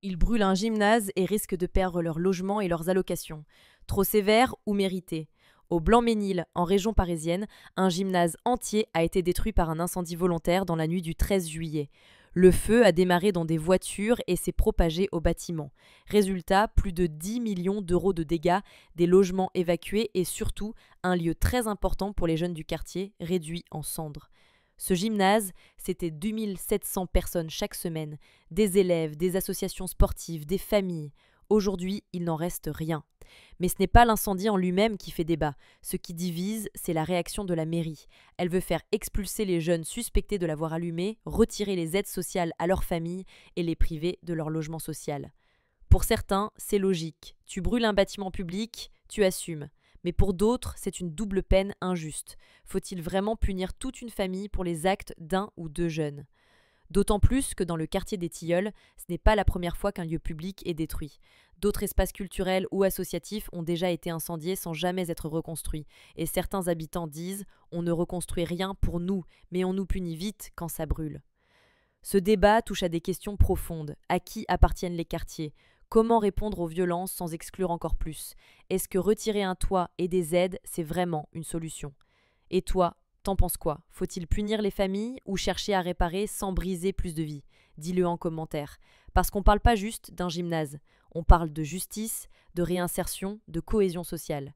Ils brûlent un gymnase et risquent de perdre leur logement et leurs allocations. Trop sévère ou mérité? Au Blanc-Ménil, en région parisienne, un gymnase entier a été détruit par un incendie volontaire dans la nuit du 13 juillet. Le feu a démarré dans des voitures et s'est propagé au bâtiment. Résultat, plus de 10 millions d'euros de dégâts, des logements évacués et surtout un lieu très important pour les jeunes du quartier réduit en cendres. Ce gymnase, c'était 2700 personnes chaque semaine, des élèves, des associations sportives, des familles. Aujourd'hui, il n'en reste rien. Mais ce n'est pas l'incendie en lui-même qui fait débat. Ce qui divise, c'est la réaction de la mairie. Elle veut faire expulser les jeunes suspectés de l'avoir allumé, retirer les aides sociales à leurs familles et les priver de leur logement social. Pour certains, c'est logique. Tu brûles un bâtiment public, tu assumes. Mais pour d'autres, c'est une double peine injuste. Faut-il vraiment punir toute une famille pour les actes d'un ou deux jeunes? D'autant plus que dans le quartier des Tilleuls, ce n'est pas la première fois qu'un lieu public est détruit. D'autres espaces culturels ou associatifs ont déjà été incendiés sans jamais être reconstruits. Et certains habitants disent: on ne reconstruit rien pour nous, mais on nous punit vite quand ça brûle. Ce débat touche à des questions profondes. À qui appartiennent les quartiers? Comment répondre aux violences sans exclure encore plus? Est-ce que retirer un toit et des aides, c'est vraiment une solution? Et toi, t'en penses quoi? Faut-il punir les familles ou chercher à réparer sans briser plus de vies? Dis-le en commentaire. Parce qu'on parle pas juste d'un gymnase. On parle de justice, de réinsertion, de cohésion sociale.